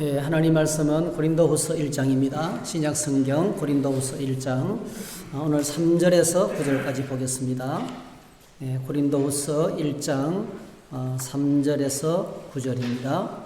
예, 하나님 말씀은 고린도후서 1장입니다. 신약 성경 고린도후서 1장 오늘 3절에서 9절까지 보겠습니다. 예, 고린도후서 1장 3절에서 9절입니다.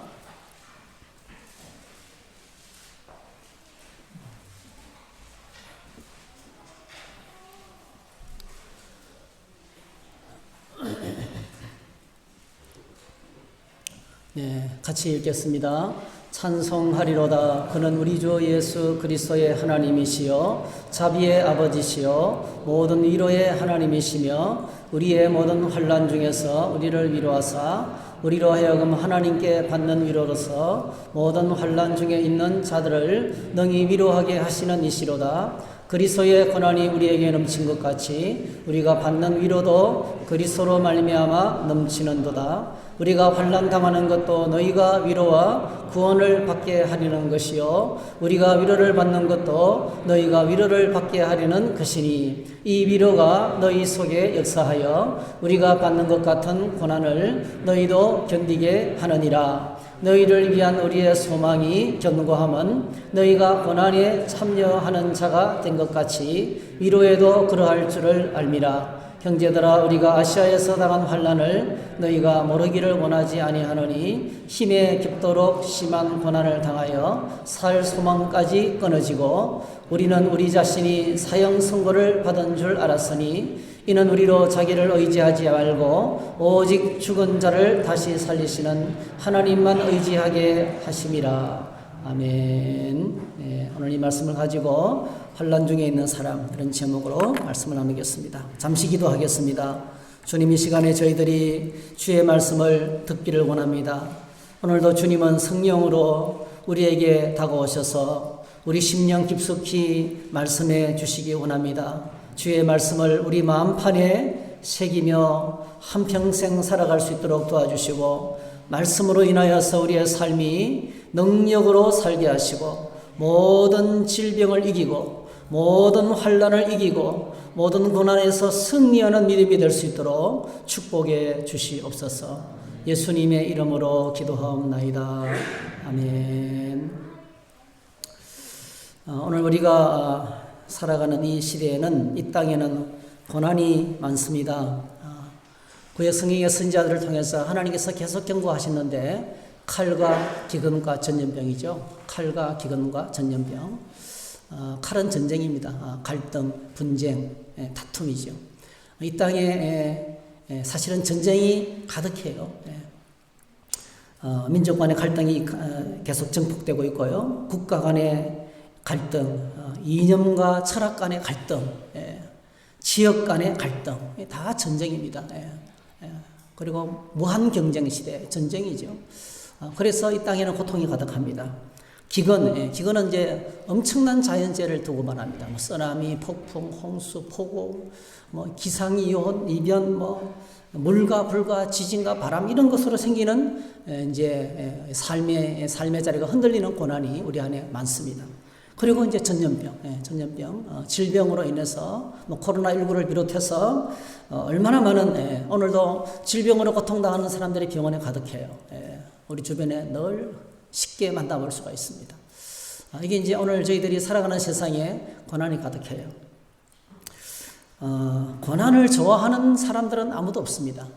네, 같이 읽겠습니다. 찬송하리로다. 그는 우리 주 예수 그리스도의 하나님이시요 자비의 아버지시요 모든 위로의 하나님이시며 우리의 모든 환난 중에서 우리를 위로하사 우리로 하여금 하나님께 받는 위로로서 모든 환난 중에 있는 자들을 능히 위로하게 하시는 이시로다. 그리스도의 고난이 우리에게 넘친 것 같이 우리가 받는 위로도 그리스도로 말미암아 넘치는도다. 우리가 환난 당하는 것도 너희가 위로와 구원을 받게 하려는 것이요 우리가 위로를 받는 것도 너희가 위로를 받게 하려는 것이니 이 위로가 너희 속에 역사하여 우리가 받는 것 같은 고난을 너희도 견디게 하느니라. 너희를 위한 우리의 소망이 견고함은 너희가 고난에 참여하는 자가 된 것 같이 위로에도 그러할 줄을 알미라. 형제들아, 우리가 아시아에서 당한 환난을 너희가 모르기를 원하지 아니하노니 힘에 깊도록 심한 고난을 당하여 살 소망까지 끊어지고 우리는 우리 자신이 사형 선고를 받은 줄 알았으니 이는 우리로 자기를 의지하지 말고 오직 죽은 자를 다시 살리시는 하나님만 의지하게 하심이라. 아멘. 네, 오늘 이 말씀을 가지고 환난 중에 있는 사람, 이런 제목으로 말씀을 나누겠습니다. 잠시 기도하겠습니다. 주님, 이 시간에 저희들이 주의 말씀을 듣기를 원합니다. 오늘도 주님은 성령으로 우리에게 다가오셔서 우리 심령 깊숙이 말씀해 주시기 원합니다. 주의 말씀을 우리 마음판에 새기며 한평생 살아갈 수 있도록 도와주시고 말씀으로 인하여서 우리의 삶이 능력으로 살게 하시고 모든 질병을 이기고 모든 환난을 이기고 모든 고난에서 승리하는 믿음이 될 수 있도록 축복해 주시옵소서. 예수님의 이름으로 기도하옵나이다. 아멘. 오늘 우리가 살아가는 이 시대에는, 이 땅에는 고난이 많습니다. 구약 성경의 선지자들을 통해서 하나님께서 계속 경고하셨는데 칼과 기근과 전염병이죠. 칼과 기근과 전염병. 칼은 전쟁입니다. 갈등, 분쟁, 다툼이죠. 이 땅에 사실은 전쟁이 가득해요. 민족 간의 갈등이 계속 증폭되고 있고요. 국가 간의 갈등, 이념과 철학 간의 갈등, 지역 간의 갈등, 다 전쟁입니다. 그리고 무한 경쟁 시대, 전쟁이죠. 그래서 이 땅에는 고통이 가득합니다. 기근은 이제 엄청난 자연재해를 두고 말합니다. 뭐 쓰나미, 폭풍, 홍수, 폭우, 뭐 기상이온, 이변, 뭐 물과 불과 지진과 바람 이런 것으로 생기는 이제 삶의 자리가 흔들리는 고난이 우리 안에 많습니다. 그리고 이제 전염병, 질병으로 인해서 뭐 코로나19를 비롯해서 얼마나 많은 오늘도 질병으로 고통당하는 사람들이 병원에 가득해요. 우리 주변에 늘 쉽게 만나볼 수가 있습니다. 이게 이제 오늘 저희들이 살아가는 세상에 고난이 가득해요. 고난을 좋아하는 사람들은 아무도 없습니다.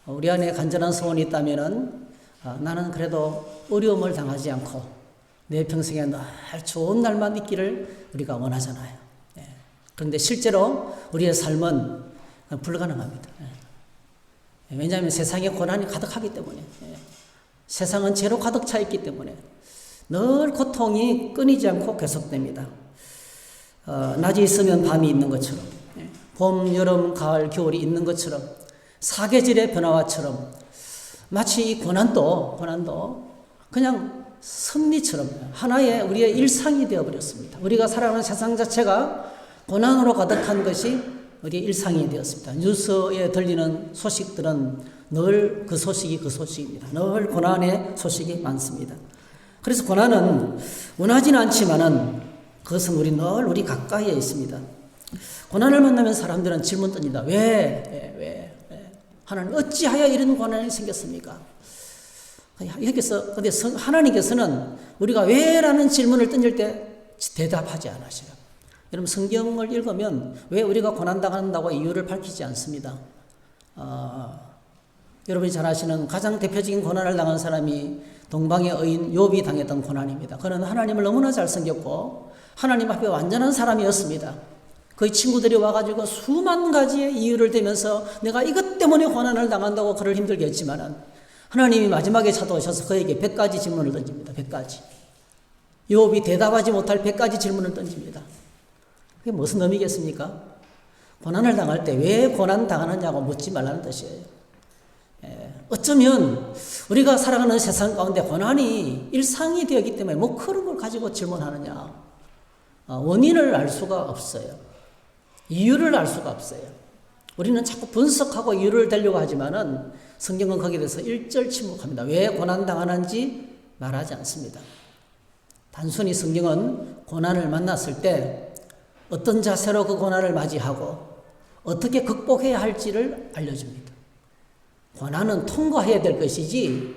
우리 안에 간절한 소원이 있다면은 나는 그래도 어려움을 당하지 않고 내 평생에 늘 좋은 날만 있기를 우리가 원하잖아요. 그런데 실제로 우리의 삶은 불가능합니다. 왜냐하면 세상에 고난이 가득하기 때문에, 세상은 죄로 가득 차 있기 때문에 늘 고통이 끊이지 않고 계속됩니다. 낮이 있으면 밤이 있는 것처럼, 봄, 여름, 가을, 겨울이 있는 것처럼, 사계절의 변화와처럼 마치 이 고난도 그냥 섭리처럼 하나의 우리의 일상이 되어버렸습니다. 우리가 살아가는 세상 자체가 고난으로 가득한 것이 우리의 일상이 되었습니다. 뉴스에 들리는 소식들은 늘 그 소식입니다. 늘 고난의 소식이 많습니다. 그래서 고난은 원하지는 않지만은 그것은 우리 가까이에 있습니다. 고난을 만나면 사람들은 질문 던진다. 왜? 하나님 어찌하여 이런 고난이 생겼습니까? 여기서 근데 하나님께서는 우리가 왜라는 질문을 던질 때 대답하지 않으셔요. 여러분 성경을 읽으면 왜 우리가 고난당한다고 이유를 밝히지 않습니다. 여러분이 잘 아시는 가장 대표적인 고난을 당한 사람이 동방의 의인 욥이 당했던 고난입니다. 그는 하나님을 너무나 잘 섬겼고 하나님 앞에 완전한 사람이었습니다. 그의 친구들이 와가지고 수만 가지의 이유를 대면서 내가 이것 때문에 고난을 당한다고 그를 힘들게 했지만은 하나님이 마지막에 찾아오셔서 그에게 100가지 질문을 던집니다. 100가지. 욥이 대답하지 못할 100가지 질문을 던집니다. 그게 무슨 의미겠습니까? 고난을 당할 때 왜 고난 당하느냐고 묻지 말라는 뜻이에요. 어쩌면 우리가 살아가는 세상 가운데 고난이 일상이 되었기 때문에 뭐 그런 걸 가지고 질문하느냐. 원인을 알 수가 없어요. 이유를 알 수가 없어요. 우리는 자꾸 분석하고 이유를 대려고 하지만은 성경은 거기에 대해서 일절 침묵합니다. 왜 고난당하는지 말하지 않습니다. 단순히 성경은 고난을 만났을 때 어떤 자세로 그 고난을 맞이하고 어떻게 극복해야 할지를 알려줍니다. 고난은 통과해야 될 것이지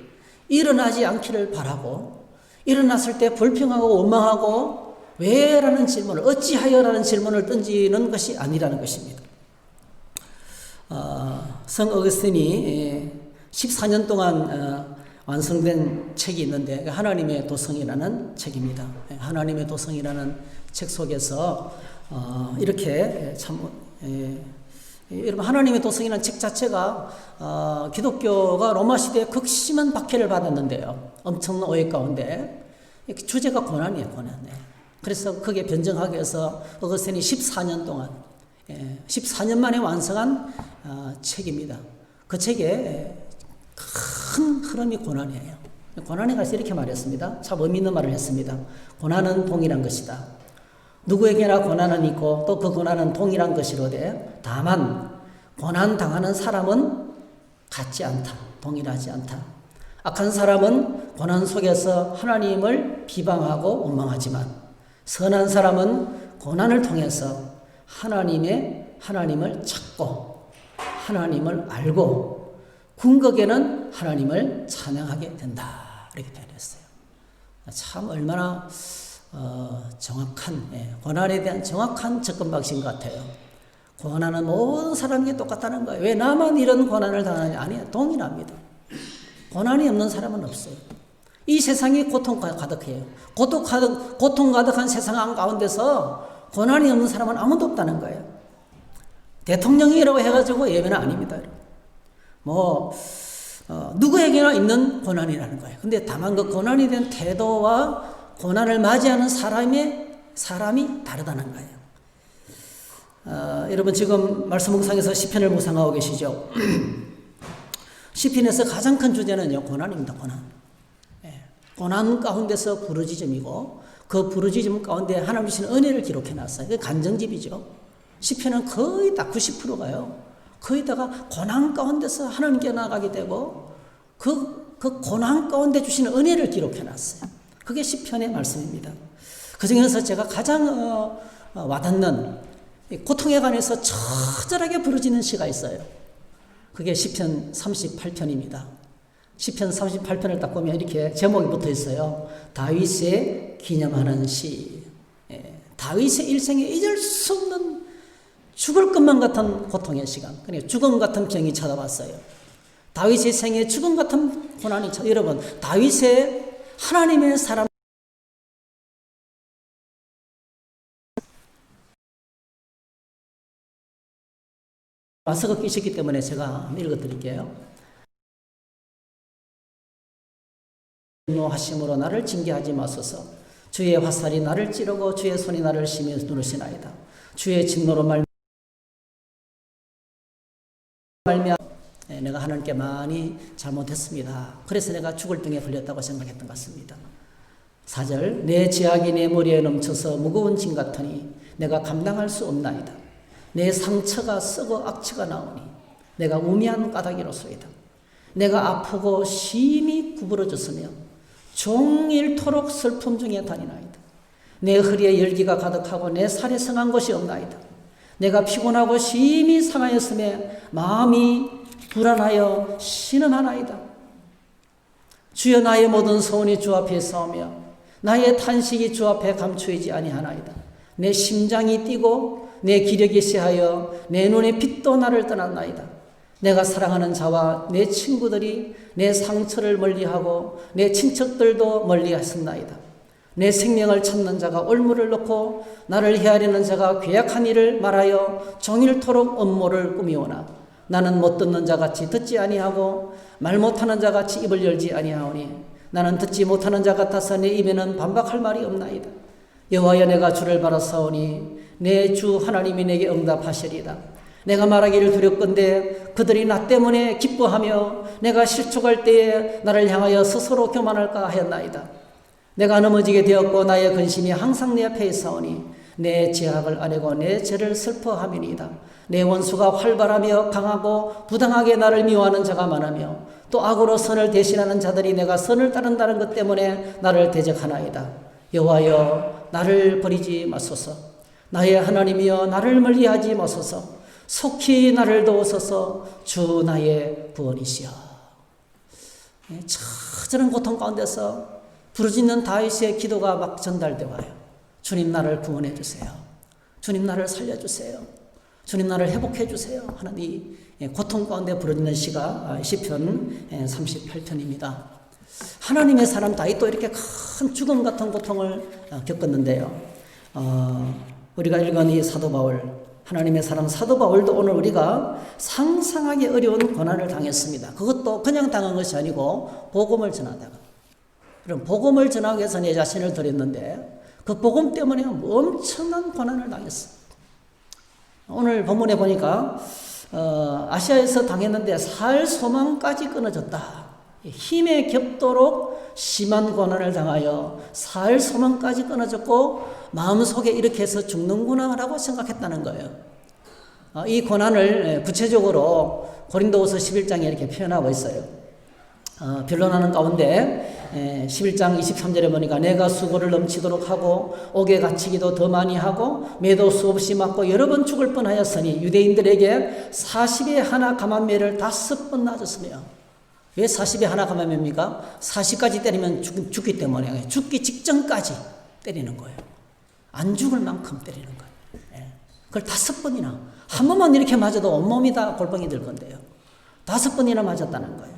일어나지 않기를 바라고 일어났을 때 불평하고 원망하고 왜라는 질문을 어찌하여라는 질문을 던지는 것이 아니라는 것입니다. 성 어거스틴이 14년 동안 완성된 책이 있는데 하나님의 도성이라는 책입니다. 하나님의 도성이라는 책 속에서 이렇게 참 여러분 하나님의 도성이라는 책 자체가 기독교가 로마 시대에 극심한 박해를 받았는데요. 엄청난 오해 가운데 주제가 고난이에요. 고난. 그래서 그게 변정하기 위해서 어거스틴이 14년 동안 14년 만에 완성한 책입니다. 그 책에 큰 흐름이 고난이에요. 고난에 가서 이렇게 말했습니다. 참 의미 있는 말을 했습니다. 고난은 동일한 것이다. 누구에게나 고난은 있고 또 그 고난은 동일한 것이로되 다만 고난 당하는 사람은 같지 않다. 동일하지 않다. 악한 사람은 고난 속에서 하나님을 비방하고 원망하지만 선한 사람은 고난을 통해서 하나님을 찾고 하나님을 알고 궁극에는 하나님을 찬양하게 된다. 이렇게 표현했어요. 참 얼마나 정확한 고난에 대한 정확한 접근 방식인 것 같아요. 고난은 모든 사람에게 똑같다는 거예요. 왜 나만 이런 고난을 당하느냐? 아니에요. 동일합니다. 고난이 없는 사람은 없어요. 이 세상이 고통과 가득해요. 고통 가득한 세상 가운데서 고난이 없는 사람은 아무도 없다는 거예요. 대통령이라고 해가지고 예배는 아닙니다. 누구에게나 있는 고난이라는 거예요. 근데 다만 그 고난에 대한 태도와 고난을 맞이하는 사람이 다르다는 거예요. 여러분 지금 말씀 묵상에서 시편을 묵상하고 계시죠? 시편에서 가장 큰 주제는요, 고난입니다. 고난 가운데서 부르짖음이고 그 부르짖음 가운데 하나님 주신 은혜를 기록해 놨어요. 그게 간정집이죠. 시편은 거의 다 90%가요. 거의 다가 고난 가운데서 하나님께 나가게 되고 그 고난 가운데 주시는 은혜를 기록해 놨어요. 그게 시편의 말씀입니다. 그 중에서 제가 가장 와닿는 고통에 관해서 처절하게 부르짖는 시가 있어요. 그게 시편 38편입니다. 시편 38편을 딱 보면 이렇게 제목이 붙어 있어요. 다윗의 기념하는 시. 다윗의 일생에 잊을 수 없는 죽을 것만 같은 고통의 시간. 그러니까 죽음 같은 병이 찾아왔어요. 다윗의 생에 죽음 같은 고난이 여러분 다윗의 하나님의 사람 마스크 끼셨기 때문에 제가 읽어드릴게요. 분노하심으로 나를 징계하지 마소서. 주의 화살이 나를 찌르고 주의 손이 나를 심히 누르시나이다. 주의 진노로 내가 하나님께 많이 잘못했습니다. 그래서 내가 죽을 병에 걸렸다고 생각했던 것 같습니다. 4절 내 죄악이 내 머리에 넘쳐서 무거운 짐 같으니 내가 감당할 수 없나이다. 내 상처가 썩어 악취가 나오니 내가 우미한 까닭이로소이다. 내가 아프고 심히 구부러졌으며 종일토록 슬픔 중에 다니나이다. 내 허리에 열기가 가득하고 내 살에 성한 것이 없나이다. 내가 피곤하고 심히 상하였으며 마음이 불안하여 신음하나이다. 주여 나의 모든 소원이 주 앞에 있사오며 나의 탄식이 주 앞에 감추이지 아니하나이다. 내 심장이 뛰고 내 기력이 쇠하여 내 눈의 빛도 나를 떠났나이다. 내가 사랑하는 자와 내 친구들이 내 상처를 멀리하고 내 친척들도 멀리하였나이다. 내 생명을 찾는 자가 올무를 놓고 나를 헤아리는 자가 괴악한 일을 말하여 종일토록 음모를 꾸미오나 나는 못 듣는 자같이 듣지 아니하고 말 못하는 자같이 입을 열지 아니하오니 나는 듣지 못하는 자 같아서 내 입에는 반박할 말이 없나이다. 여호와여 내가 주를 바라사오니 내 주 하나님이 내게 응답하시리이다. 내가 말하기를 두렵건대 그들이 나 때문에 기뻐하며 내가 실족할 때에 나를 향하여 스스로 교만할까 하였나이다. 내가 넘어지게 되었고 나의 근심이 항상 내 앞에 있사오니 내 죄악을 아뢰고 내 죄를 슬퍼함이니이다. 내 원수가 활발하며 강하고 부당하게 나를 미워하는 자가 많으며 또 악으로 선을 대신하는 자들이 내가 선을 따른다는 것 때문에 나를 대적하나이다. 여호와여 나를 버리지 마소서. 나의 하나님이여 나를 멀리하지 마소서. 속히 나를 도우소서. 주 나의 구원이시여. 처절한 고통 가운데서 부르짖는 다윗의 기도가 막 전달되어 와요. 주님 나를 구원해 주세요. 주님 나를 살려주세요. 주님 나를 회복해 주세요 하는 이 고통 가운데 부르짖는 시가 시편 38편입니다. 하나님의 사람 다윗도 이렇게 큰 죽음 같은 고통을 겪었는데요. 우리가 읽은 이 사도 바울, 하나님의 사람 사도 바울도 오늘 우리가 상상하기 어려운 고난을 당했습니다. 그것도 그냥 당한 것이 아니고 복음을 전하다가, 그럼 복음을 전하기 위해서 내 자신을 드렸는데 그 복음 때문에 엄청난 고난을 당했어. 오늘 본문에 보니까 아시아에서 당했는데 살 소망까지 끊어졌다. 힘에 겹도록 심한 고난을 당하여 살 소망까지 끊어졌고 마음속에 이렇게 해서 죽는구나 라고 생각했다는 거예요. 이 고난을 구체적으로 고린도후서 11장에 이렇게 표현하고 있어요. 변론하는 가운데 11장 23절에 보니까 내가 수고를 넘치도록 하고 옥에 갇히기도 더 많이 하고 매도 수없이 맞고 여러 번 죽을 뻔하였으니 유대인들에게 40에 하나 감한매를 5번 맞았으며. 왜 40에 하나 감한매입니까? 40까지 때리면 죽기 때문에 죽기 직전까지 때리는 거예요. 안 죽을 만큼 때리는 거예요. 그걸 5번이나, 한 번만 이렇게 맞아도 온몸이 다 골병이 들 건데요. 5번이나 맞았다는 거예요.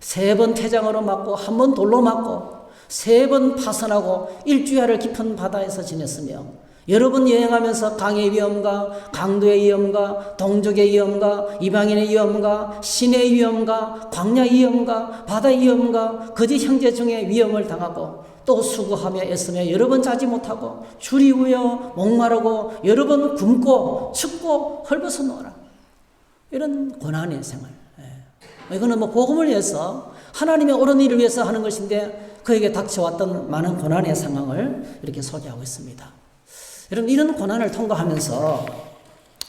3번 태장으로 맞고 1번 돌로 맞고 3번 파선하고 일주야를 깊은 바다에서 지냈으며 여러 번 여행하면서 강의 위험과 강도의 위험과 동족의 위험과 이방인의 위험과 신의 위험과 광야 위험과 바다의 위험과 거짓 형제 중에 위험을 당하고 또 수고하며 애쓰며 여러 번 자지 못하고 줄이 우여 목마르고 여러 번 굶고 춥고 헐벗어 놓아라. 이런 고난의 생활. 이거는 복음을 위해서 하나님의 옳은 일을 위해서 하는 것인데 그에게 닥쳐왔던 많은 고난의 상황을 이렇게 소개하고 있습니다. 여러분, 이런 고난을 통과하면서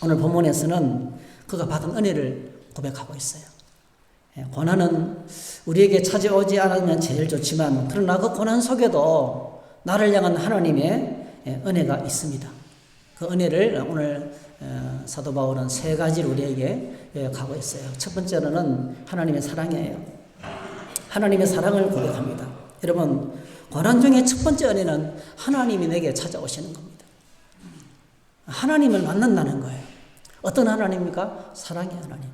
오늘 본문에서는 그가 받은 은혜를 고백하고 있어요. 고난은 우리에게 찾아오지 않으면 제일 좋지만 그러나 그 고난 속에도 나를 향한 하나님의 은혜가 있습니다. 그 은혜를 오늘 사도 바울은 3가지를 우리에게 가고 있어요. 첫 번째로는 하나님의 사랑이에요. 하나님의 사랑을 고백합니다. 여러분, 고난 중에 첫 번째 은혜는 하나님이 내게 찾아오시는 겁니다. 하나님을 만난다는 거예요. 어떤 하나님입니까? 사랑의 하나님.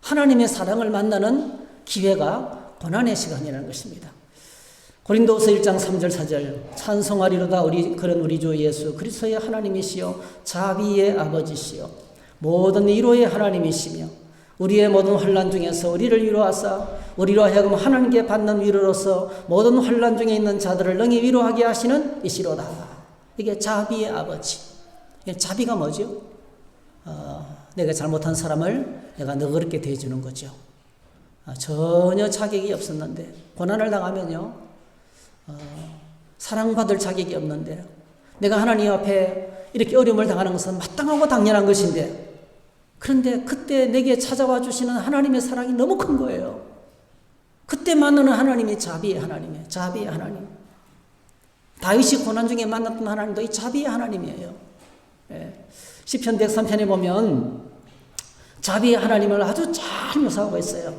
하나님의 사랑을 만나는 기회가 고난의 시간이라는 것입니다. 고린도후서 1장 3절 4절 찬송하리로다 그런 우리 주 예수 그리스도의 하나님이시요 자비의 아버지시요 모든 위로의 하나님이시며 우리의 모든 환난 중에서 우리를 위로하사 우리로 하여금 하나님께 받는 위로로서 모든 환난 중에 있는 자들을 능히 위로하게 하시는 이시로다. 이게 자비의 아버지. 자비가 뭐죠? 내가 잘못한 사람을 내가 너그럽게 대해주는 거죠. 전혀 자격이 없었는데 고난을 당하면요 사랑받을 자격이 없는데 내가 하나님 앞에 이렇게 어려움을 당하는 것은 마땅하고 당연한 것인데 그런데 그때 내게 찾아와 주시는 하나님의 사랑이 너무 큰 거예요. 그때 만나는 하나님이 자비의 하나님이에요. 자비의 하나님. 다윗이 고난 중에 만났던 하나님도 이 자비의 하나님이에요. 시편 103편에 보면 자비의 하나님을 아주 잘 묘사하고 있어요.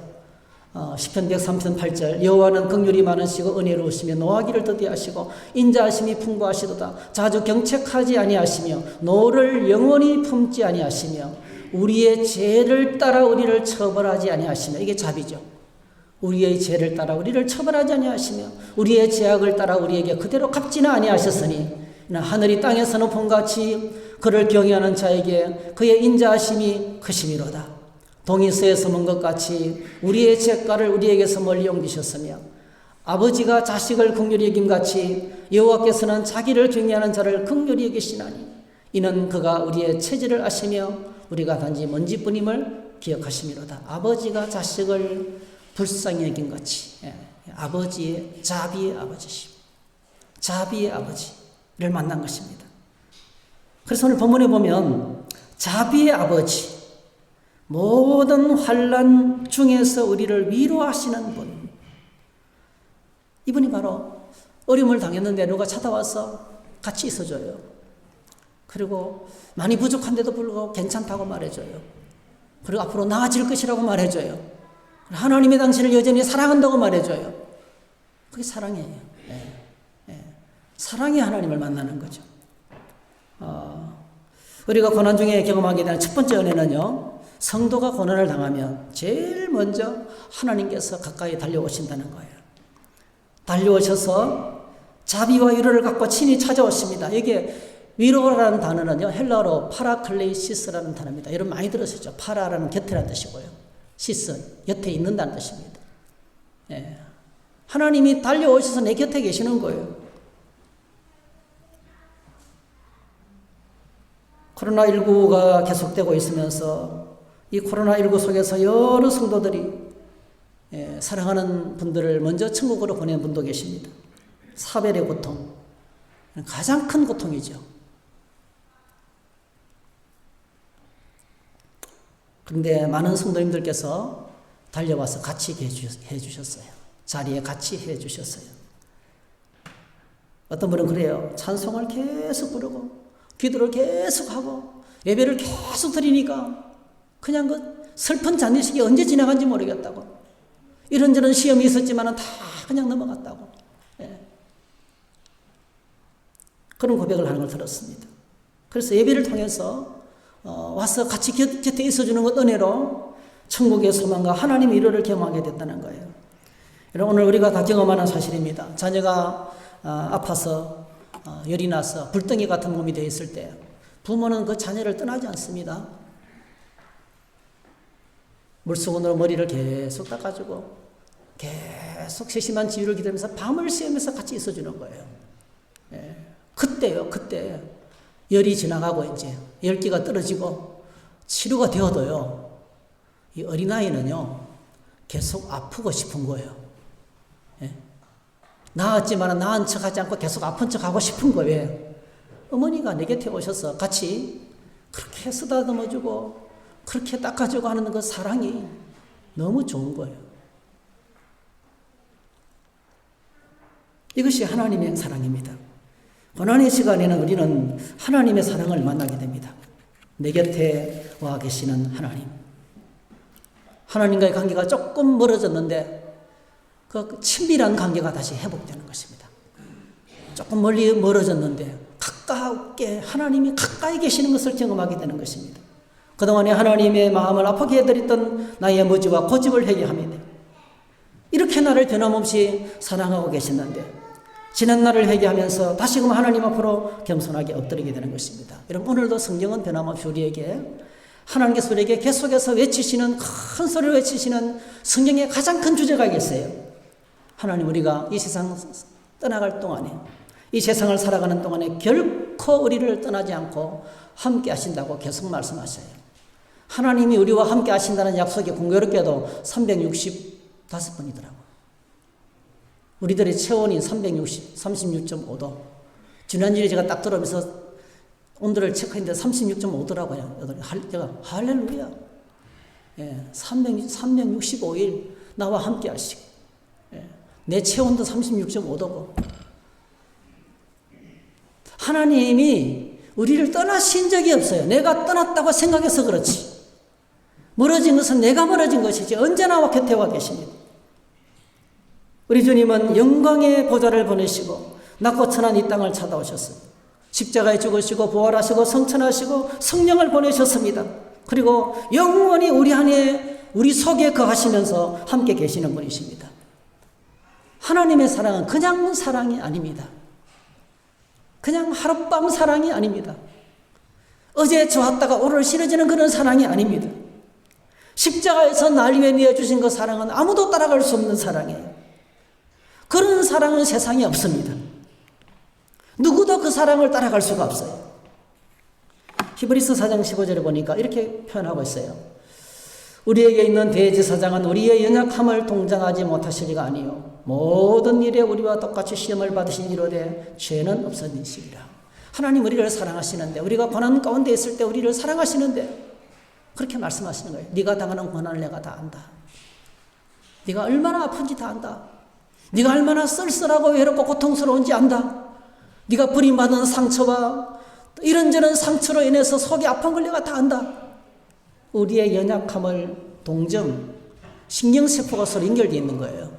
시편 103편 8절 여호와는 긍휼이 많으시고 은혜로우시며 노하기를 더디하시고 인자하심이 풍부하시도다. 자주 경책하지 아니하시며 노를 영원히 품지 아니하시며 우리의 죄를 따라 우리를 처벌하지 아니하시며, 이게 자비죠. 우리의 죄를 따라 우리를 처벌하지 아니하시며 우리의 죄악을 따라 우리에게 그대로 갚지는 아니하셨으니 하늘이 땅에서 높은 같이 그를 경외하는 자에게 그의 인자하심이 크심이로다. 동이 서에서 먼 것 같이 우리의 죄가를 우리에게서 멀리 옮기셨으며 아버지가 자식을 긍휼히 여김같이 여호와께서는 자기를 경외하는 자를 긍휼히 여기시나니 이는 그가 우리의 체질을 아시며 우리가 단지 먼지뿐임을 기억하심이로다. 아버지가 자식을 불쌍히 여김같이, 아버지의 자비의 아버지심, 자비의 아버지를 만난 것입니다. 그래서 오늘 본문에 보면 자비의 아버지, 모든 환난 중에서 우리를 위로하시는 분, 이분이 바로 어려움을 당했는데 누가 찾아와서 같이 있어줘요. 그리고 많이 부족한데도 불구하고 괜찮다고 말해줘요. 그리고 앞으로 나아질 것이라고 말해줘요. 하나님이 당신을 여전히 사랑한다고 말해줘요. 그게 사랑이에요. 사랑이 하나님을 만나는 거죠. 우리가 고난 중에 경험하게 되는 첫 번째 은혜는요, 성도가 고난을 당하면 제일 먼저 하나님께서 가까이 달려오신다는 거예요. 달려오셔서 자비와 위로를 갖고 친히 찾아오십니다. 이게 위로라는 단어는요, 헬라어로 파라클레이시스라는 단어입니다. 여러분 많이 들으셨죠? 파라라는 곁이라는 뜻이고요. 시스, 곁에 있는다는 뜻입니다. 하나님이 달려오셔서 내 곁에 계시는 거예요. 코로나19가 계속되고 있으면서 이 코로나19 속에서 여러 성도들이 사랑하는 분들을 먼저 천국으로 보낸 분도 계십니다. 사별의 고통, 가장 큰 고통이죠. 그런데 많은 성도님들께서 달려와서 같이 해주셨어요. 자리에 같이 해주셨어요. 어떤 분은 그래요. 찬송을 계속 부르고 기도를 계속하고 예배를 계속 드리니까 그냥 그 슬픈 잔디식이 언제 지나간지 모르겠다고, 이런저런 시험이 있었지만 다 그냥 넘어갔다고, 그런 고백을 하는 걸 들었습니다. 그래서 예배를 통해서 와서 같이 곁에 있어주는 것 은혜로 천국의 소망과 하나님의 위로를 경험하게 됐다는 거예요. 오늘 우리가 다 경험하는 사실입니다. 자녀가 아파서 열이 나서 불덩이 같은 몸이 되어 있을 때 부모는 그 자녀를 떠나지 않습니다. 물수건으로 머리를 계속 닦아주고 계속 세심한 지휘를 기다리면서 밤을 새우면서 같이 있어주는 거예요. 그때요, 그때 열이 지나가고 이제 열기가 떨어지고 치료가 되어도요, 이 어린아이는요 계속 아프고 싶은 거예요. 나았지만 나은 척하지 않고 계속 아픈 척하고 싶은 거예요. 어머니가 내 곁에 오셔서 같이 그렇게 쓰다듬어주고 그렇게 닦아주고 하는 그 사랑이 너무 좋은 거예요. 이것이 하나님의 사랑입니다. 고난의 시간에는 우리는 하나님의 사랑을 만나게 됩니다. 내 곁에 와 계시는 하나님. 하나님과의 관계가 조금 멀어졌는데 그 친밀한 관계가 다시 회복되는 것입니다. 조금 멀리 멀어졌는데 가깝게 하나님이 가까이 계시는 것을 경험하게 되는 것입니다. 그동안에 하나님의 마음을 아프게 해드렸던 나의 머지와 고집을 회개합니다. 이렇게 나를 변함없이 사랑하고 계셨는데 지난 날을 회개하면서 다시금 하나님 앞으로 겸손하게 엎드리게 되는 것입니다. 여러분, 오늘도 성경은 변함없이 우리에게 하나님께서 우리에게 계속해서 외치시는, 큰 소리로 외치시는 성경의 가장 큰 주제가 있어요. 하나님, 우리가 이 세상 떠나갈 동안에, 이 세상을 살아가는 동안에 결코 우리를 떠나지 않고 함께 하신다고 계속 말씀하셔요. 하나님이 우리와 함께 하신다는 약속이 공교롭게도 365번이더라고요. 우리들의 체온이 36.5도. 지난주에 제가 딱 들어오면서 온도를 체크했는데 36.5도라고요. 제가 할렐루야. 365일 나와 함께 하시고. 내 체온도 36.5도고. 하나님이 우리를 떠나신 적이 없어요. 내가 떠났다고 생각해서 그렇지. 멀어진 것은 내가 멀어진 것이지 언제나 곁에 와 계십니다. 우리 주님은 영광의 보좌를 보내시고 낮고 천한 이 땅을 찾아오셨습니다. 십자가에 죽으시고 부활하시고 성천하시고 성령을 보내셨습니다. 그리고 영원히 우리 안에 우리 속에 거하시면서 함께 계시는 분이십니다. 하나님의 사랑은 그냥 사랑이 아닙니다. 그냥 하룻밤 사랑이 아닙니다. 어제 좋았다가 오늘 싫어지는 그런 사랑이 아닙니다. 십자가에서 날 위해 내어주신 그 사랑은 아무도 따라갈 수 없는 사랑이에요. 그런 사랑은 세상에 없습니다. 누구도 그 사랑을 따라갈 수가 없어요. 히브리서 4장 15절에 보니까 이렇게 표현하고 있어요. 우리에게 있는 대제사장은 우리의 연약함을 동정하지 못하시리가 아니요 모든 일에 우리와 똑같이 시험을 받으신 이로되 죄는 없으시리라. 하나님 우리를 사랑하시는데, 우리가 고난 가운데 있을 때 우리를 사랑하시는데 그렇게 말씀하시는 거예요. 네가 당하는 고난을 내가 다 안다. 네가 얼마나 아픈지 다 안다. 네가 얼마나 쓸쓸하고 외롭고 고통스러운지 안다. 네가 버림받은 상처와 이런저런 상처로 인해서 속이 아픈 걸 내가 다 안다. 우리의 연약함을 동정, 신경세포가 서로 연결되어 있는 거예요.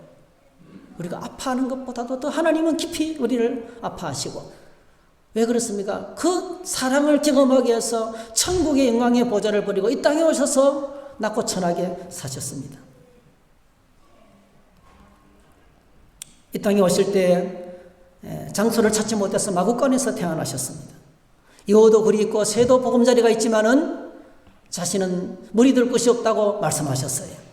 우리가 아파하는 것보다도 더 하나님은 깊이 우리를 아파하시고. 왜 그렇습니까? 그 사랑을 경험하기 위해서 천국의 영광의 보좌를 버리고 이 땅에 오셔서 낮고 천하게 사셨습니다. 이 땅에 오실 때 장소를 찾지 못해서 마구간에서 태어나셨습니다. 여호도 글이 있고 새도 보금자리가 있지만은 자신은 물이 들 곳이 없다고 말씀하셨어요.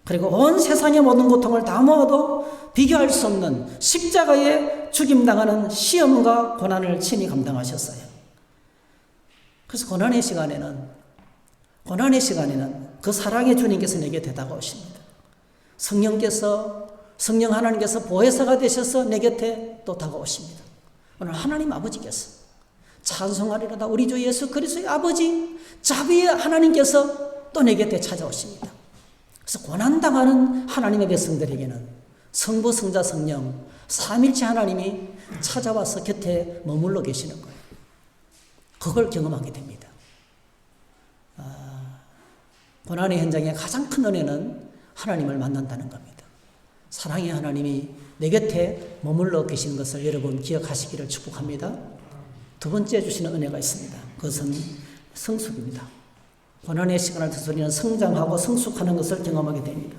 그리고 온 세상의 모든 고통을 다 모아도 비교할 수 없는 십자가에 죽임당하는 시험과 고난을 친히 감당하셨어요. 그래서 고난의 시간에는 그 사랑의 주님께서 내게 되다가오십니다. 성령 하나님께서 보혜사가 되셔서 내 곁에 또 다가오십니다. 오늘 하나님 아버지께서 찬송하리로다 우리 주 예수 그리스도의 아버지 자비의 하나님께서 또 내 곁에 찾아오십니다. 그래서 고난당하는 하나님의 백성들에게는 성부, 성자, 성령 삼일체 하나님이 찾아와서 곁에 머물러 계시는 거예요. 그걸 경험하게 됩니다. 고난의 현장의 가장 큰 은혜는 하나님을 만난다는 겁니다. 사랑의 하나님이 내 곁에 머물러 계시는 것을 여러분 기억하시기를 축복합니다. 두 번째 주시는 은혜가 있습니다. 그것은 성숙입니다. 고난의 시간을 통해서 우리는 성장하고 성숙하는 것을 경험하게 됩니다.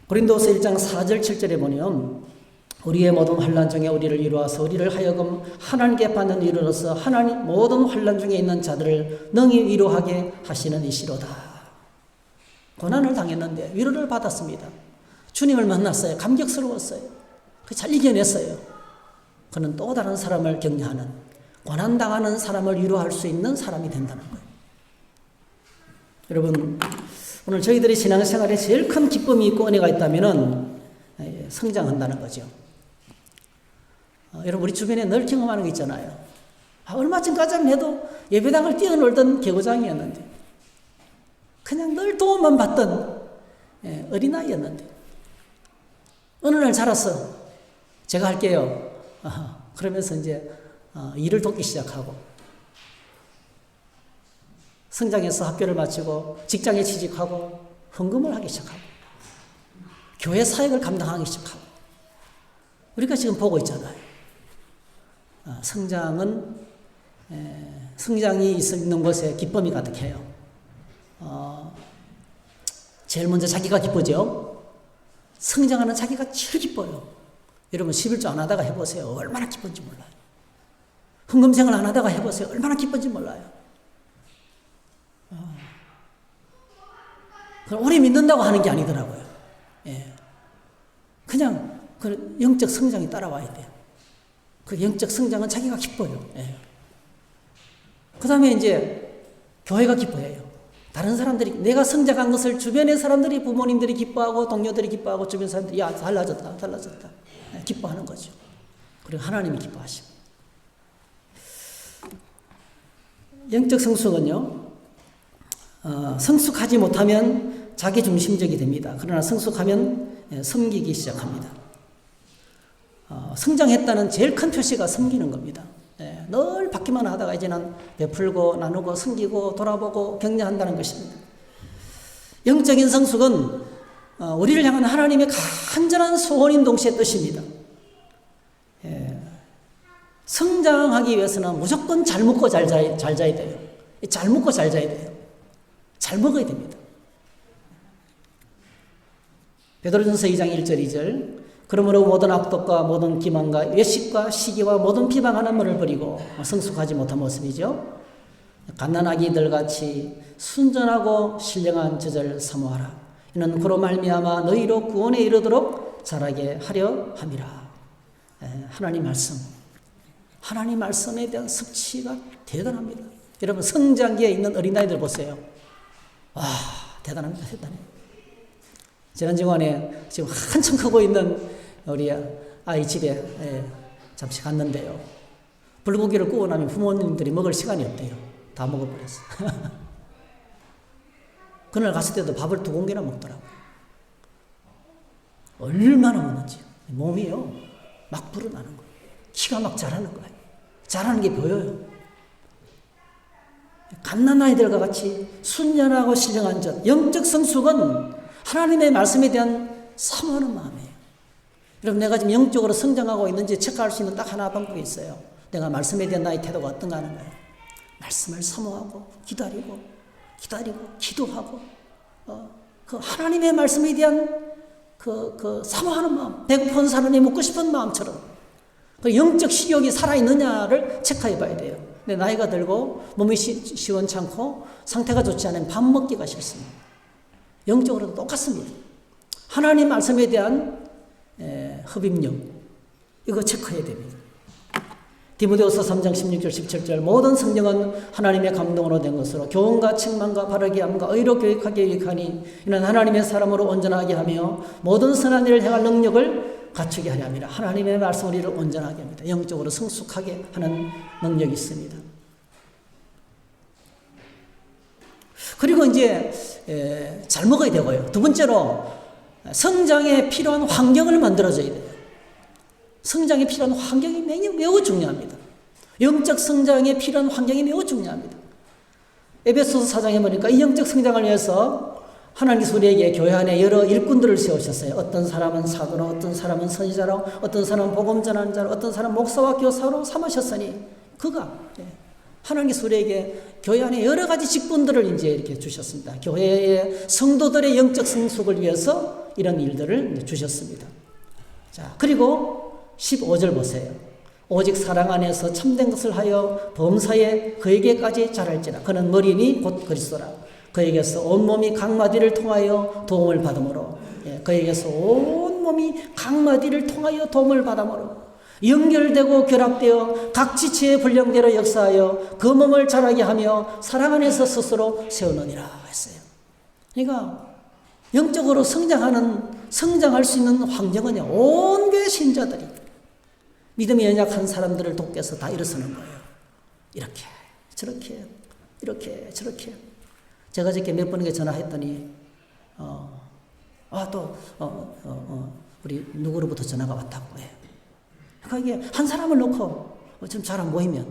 고린도서 1장 4절 7절에 보면 우리의 모든 환난 중에 우리를 이루어서 우리를 하여금 하나님께 받는 이로서 하나님 모든 환난 중에 있는 자들을 능히 위로하게 하시는 이시로다. 고난을 당했는데 위로를 받았습니다. 주님을 만났어요. 감격스러웠어요. 잘 이겨냈어요. 그는 또 다른 사람을 격려하는, 고난당하는 사람을 위로할 수 있는 사람이 된다는 거예요. 여러분, 오늘 저희들이 신앙생활에 제일 큰 기쁨이 있고 은혜가 있다면 성장한다는 거죠. 여러분, 우리 주변에 늘 경험하는 게 있잖아요. 얼마 전까지만 해도 예배당을 뛰어놀던 개구장이었는데, 그냥 늘 도움만 받던 어린아이였는데, 어느 날 자라서 제가 할게요. 그러면서 이제 일을 돕기 시작하고, 성장해서 학교를 마치고 직장에 취직하고 헌금을 하기 시작하고 교회 사역을 감당하기 시작하고, 우리가 지금 보고 있잖아요. 성장이 있는 곳에 기쁨이 가득해요. 제일 먼저 자기가 기쁘죠. 성장하는 자기가 제일 기뻐요. 여러분 11조 안 하다가 해보세요. 얼마나 기쁜지 몰라요. 헌금생활 안 하다가 해보세요. 얼마나 기쁜지 몰라요. 그걸 오래 믿는다고 하는 게 아니더라고요. 그냥 그 영적 성장이 따라와야 돼요. 그 영적 성장은 자기가 기뻐요. 그 다음에 이제 교회가 기뻐해요. 다른 사람들이, 내가 성장한 것을 주변의 사람들이, 부모님들이 기뻐하고 동료들이 기뻐하고 주변 사람들이 야 달라졌다 기뻐하는 거죠. 그리고 하나님이 기뻐하시고. 영적 성숙은요, 성숙하지 못하면 자기중심적이 됩니다. 그러나 성숙하면 섬기기 시작합니다. 성장했다는 제일 큰 표시가 섬기는 겁니다. 늘 받기만 하다가 이제는 베풀고 나누고 섬기고 돌아보고 격려한다는 것입니다. 영적인 성숙은 우리를 향한 하나님의 간절한 소원인 동시에 뜻입니다. 성장하기 위해서는 무조건 잘 먹고 잘 자야 돼요. 잘 먹고 잘 자야 돼요. 잘 먹어야 됩니다. 베드로전서 2장 1절 2절 그러므로 모든 악독과 모든 기만과 외식과 시기와 모든 비방하는 말을 버리고 성숙하지 못한 모습이죠. 갓난아기들 같이 순전하고 신령한 젖을 사모하라. 이는 그로 말미암아 너희로 구원에 이르도록 자라게 하려 함이라. 하나님 말씀, 하나님 말씀에 대한 섭취가 대단합니다. 여러분 성장기에 있는 어린아이들 보세요. 와, 대단합니다. 대단해요. 지난 주간에 지금 한참 크고 있는 우리 아이 집에 잠시 갔는데요. 불고기를 구워 나면 부모님들이 먹을 시간이 없대요. 다 먹어버렸어. 그날 갔을 때도 밥을 2공기나 먹더라고요. 얼마나 먹는지. 몸이요. 막 불어나는 거예요. 키가 막 자라는 거예요. 자라는 게 보여요. 갓난아이들과 같이 순전하고 신령한 젖. 영적 성숙은 하나님의 말씀에 대한 사모하는 마음이에요. 여러분 내가 지금 영적으로 성장하고 있는지 체크할 수 있는 딱 하나 방법이 있어요. 내가 말씀에 대한 나의 태도가 어떤가 하는 거예요. 말씀을 사모하고 기다리고 기도하고 그 하나님의 말씀에 대한 그 사모하는 마음, 배고픈 사람이 먹고 싶은 마음처럼 그 영적 식욕이 살아있느냐를 체크해 봐야 돼요. 근데 나이가 들고 몸이 시원찮고 상태가 좋지 않으면 밥 먹기가 싫습니다. 영적으로도 똑같습니다. 하나님 말씀에 대한 흡입력 이거 체크해야 됩니다. 디모데후서 3장 16절 17절 모든 성경은 하나님의 감동으로 된 것으로 교훈과 책망과 바르게 함과 의로 교육하게 유익하니 이는 하나님의 사람으로 온전하게 하며 모든 선한 일을 행할 능력을 갖추게 하려 함이라. 하나님의 말씀 우리를 온전하게 합니다. 영적으로 성숙하게 하는 능력이 있습니다. 그리고 이제 잘 먹어야 되고요. 두 번째로 성장에 필요한 환경을 만들어줘야 돼요. 성장에 필요한 환경이 매우 중요합니다. 영적 성장에 필요한 환경이 매우 중요합니다. 에베소서 4장에 보니까 이 영적 성장을 위해서 하나님께서 우리에게 교회 안에 여러 일꾼들을 세우셨어요. 어떤 사람은 사도로, 어떤 사람은 선지자로, 어떤 사람은 복음 전하는 자로, 어떤 사람은 목사와 교사로 삼으셨으니 그가 하나님께서 우리에게 교회 안에 여러 가지 직분들을 이제 이렇게 주셨습니다. 교회의 성도들의 영적 성숙을 위해서 이런 일들을 주셨습니다. 자, 그리고 15절 보세요. 오직 사랑 안에서 참된 것을 하여 범사에 그에게까지 자랄지라. 그는 머리니 곧 그리스도라. 그에게서 온몸이 각마디를 통하여 도움을 받음으로 그에게서 온몸이 각마디를 통하여 도움을 받음으로 연결되고 결합되어 각 지체의 분량대로 역사하여 그 몸을 자라게 하며 사랑 안에서 스스로 세우느니라 했어요. 그러니까 영적으로 성장할 수 있는 환경은요, 온 교회 신자들이 믿음이 연약한 사람들을 돕기 위해서 다 일어서는 거예요. 이렇게 저렇게 이렇게 저렇게. 제가 저렇게 몇 번에 전화했더니 우리 누구로부터 전화가 왔다고 해요. 그러니까 이게 한 사람을 놓고 좀 잘 안 보이면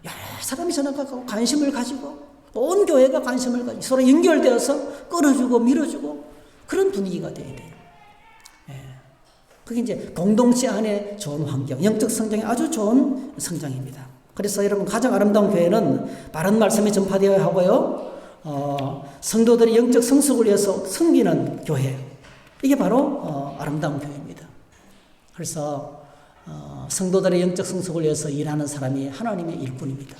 여러 사람이 전화가 가고 관심을 가지고 온 교회가 관심을 가지고 서로 연결되어서 끌어주고 밀어주고 그런 분위기가 돼야 돼요. 그게 이제 공동체 안에 좋은 환경, 영적 성장에 아주 좋은 성장입니다. 그래서 여러분 가장 아름다운 교회는 바른 말씀이 전파되어야 하고요. 성도들이 영적 성숙을 위해서 섬기는 교회. 이게 바로 아름다운 교회입니다. 그래서 성도들의 영적 성숙을 위해서 일하는 사람이 하나님의 일꾼입니다.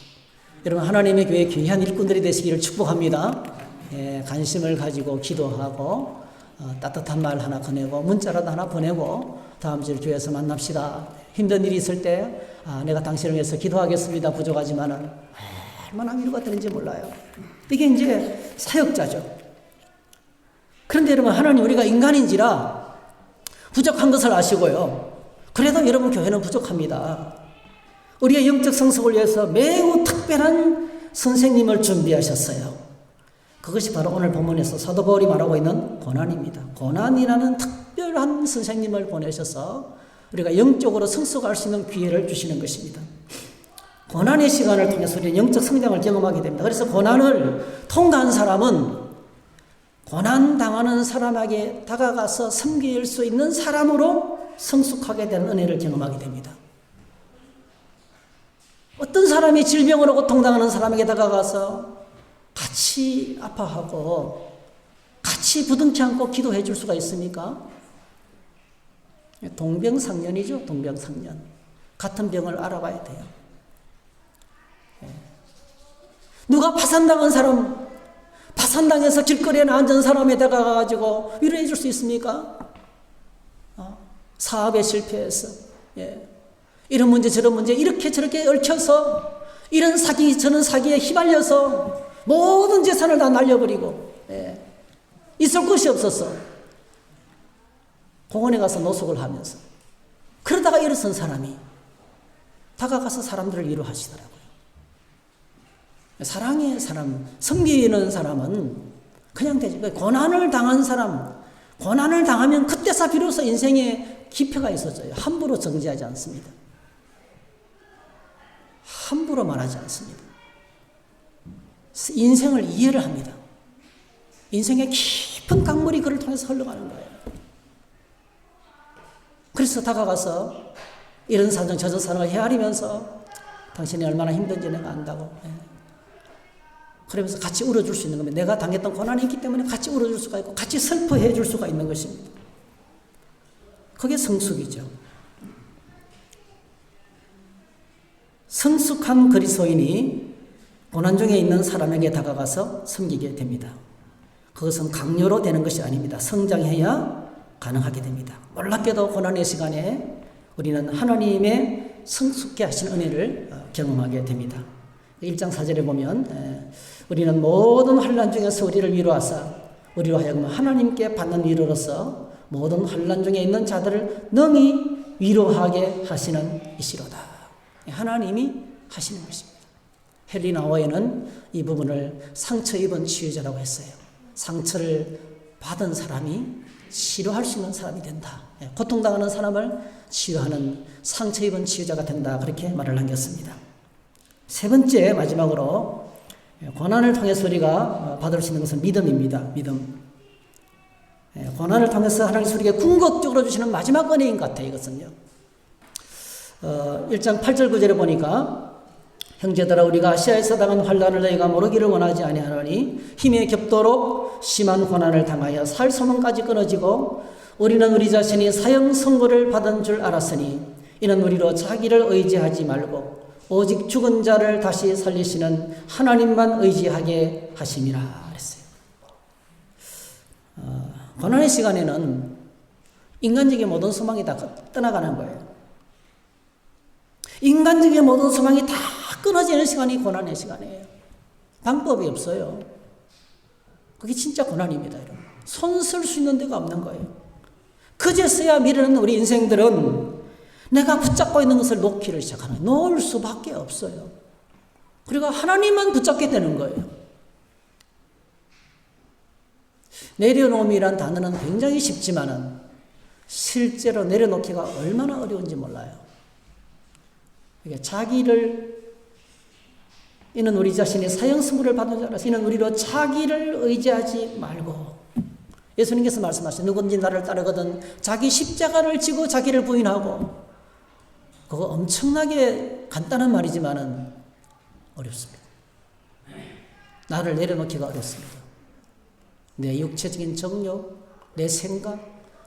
여러분 하나님의 교회 귀한 일꾼들이 되시기를 축복합니다. 관심을 가지고 기도하고 따뜻한 말 하나 보내고 문자라도 하나 보내고 다음 주에 교회에서 만납시다. 힘든 일이 있을 때 내가 당신을 위해서 기도하겠습니다. 부족하지만은 얼마나 위로가 되는지 몰라요. 이게 이제 사역자죠. 그런데 여러분 하나님 우리가 인간인지라 부족한 것을 아시고요. 그래도 여러분 교회는 부족합니다. 우리의 영적 성숙을 위해서 매우 특별한 선생님을 준비하셨어요. 그것이 바로 오늘 본문에서 사도 바울이 말하고 있는 고난입니다. 고난이라는 특별한 선생님을 보내셔서 우리가 영적으로 성숙할 수 있는 기회를 주시는 것입니다. 고난의 시간을 통해서 우리는 영적 성장을 경험하게 됩니다. 그래서 고난을 통과한 사람은 고난 당하는 사람에게 다가가서 섬길 수 있는 사람으로 성숙하게 되는 은혜를 경험하게 됩니다. 어떤 사람이 질병으로 고통당하는 사람에게 다가가서 같이 아파하고 같이 부둥켜 안고 기도해 줄 수가 있습니까? 동병상련이죠. 동병상련. 같은 병을 알아봐야 돼요. 누가 파산당한 사람, 파산당해서 길거리에 앉은 사람에 다가가가지고 위로해 줄 수 있습니까? 사업에 실패해서, 이런 문제 저런 문제 이렇게 저렇게 얽혀서 이런 사기 저런 사기에 휘말려서 모든 재산을 다 날려버리고 있을 곳이 없었어. 공원에 가서 노숙을 하면서 그러다가 일어선 사람이 다가가서 사람들을 위로하시더라고요. 사랑의 사람, 섬기는 사람은 그냥 되지. 고난을 당한 사람, 고난을 당하면 그때서 비로소 인생에 기표가 있어져요. 함부로 정지하지 않습니다. 함부로 말하지 않습니다. 인생을 이해를 합니다. 인생의 깊은 강물이 그를 통해서 흘러가는 거예요. 그래서 다가가서 이런 사정 저런 사정을 헤아리면서 당신이 얼마나 힘든지 내가 안다고, 그러면서 같이 울어줄 수 있는 겁니다. 내가 당했던 고난이 있기 때문에 같이 울어줄 수가 있고 같이 슬퍼해 줄 수가 있는 것입니다. 그게 성숙이죠. 성숙한 그리스도인이 고난 중에 있는 사람에게 다가가서 섬기게 됩니다. 그것은 강요로 되는 것이 아닙니다. 성장해야 가능하게 됩니다. 놀랍게도 고난의 시간에 우리는 하나님의 성숙케 하신 은혜를 경험하게 됩니다. 1장 4절에 보면 우리는 모든 환난 중에서 우리를 위로하사 우리로 하여금 하나님께 받는 위로로서 모든 환난 중에 있는 자들을 능히 위로하게 하시는 이시로다. 하나님이 하시는 것입니다. 헨리 나워에는 이 부분을 상처 입은 치유자라고 했어요. 상처를 받은 사람이 치료할 수 있는 사람이 된다. 고통당하는 사람을 치유하는 상처 입은 치유자가 된다. 그렇게 말을 남겼습니다. 세 번째 마지막으로 고난을 통해서 우리가 받을 수 있는 것은 믿음입니다. 믿음. 고난을 통해서 하나님께서 우리에게 궁극적으로 주시는 마지막 은혜인 것 같아요. 이것은요. 1장 8절 9절에 보니까 형제들아 우리가 아시아에서 당한 환난을 너희가 모르기를 원하지 아니하노니 힘에 겹도록 심한 고난을 당하여 살 소망까지 끊어지고 우리는 우리 자신이 사형 선고를 받은 줄 알았으니 이는 우리로 자기를 의지하지 말고 오직 죽은 자를 다시 살리시는 하나님만 의지하게 하심이라 그랬어요. 고난의 시간에는 인간적인 모든 소망이 다 떠나가는 거예요. 인간적인 모든 소망이 다 끊어지는 시간이 고난의 시간이에요. 방법이 없어요. 그게 진짜 고난입니다. 여러분. 손 쓸 수 있는 데가 없는 거예요. 그제서야 미래는 우리 인생들은 내가 붙잡고 있는 것을 놓기를 시작하는, 놓을 수밖에 없어요. 그리고 하나님만 붙잡게 되는 거예요. 내려놓음이란 단어는 굉장히 쉽지만은 실제로 내려놓기가 얼마나 어려운지 몰라요. 그러니까 자기를, 이는 우리 자신이 사형 선고를 받은 자라서 이는 우리로 자기를 의지하지 말고, 예수님께서 말씀하신 누구든지 나를 따르거든 자기 십자가를 지고 자기를 부인하고, 그거 엄청나게 간단한 말이지만은 어렵습니다. 나를 내려놓기가 어렵습니다. 내 육체적인 정욕, 내 생각,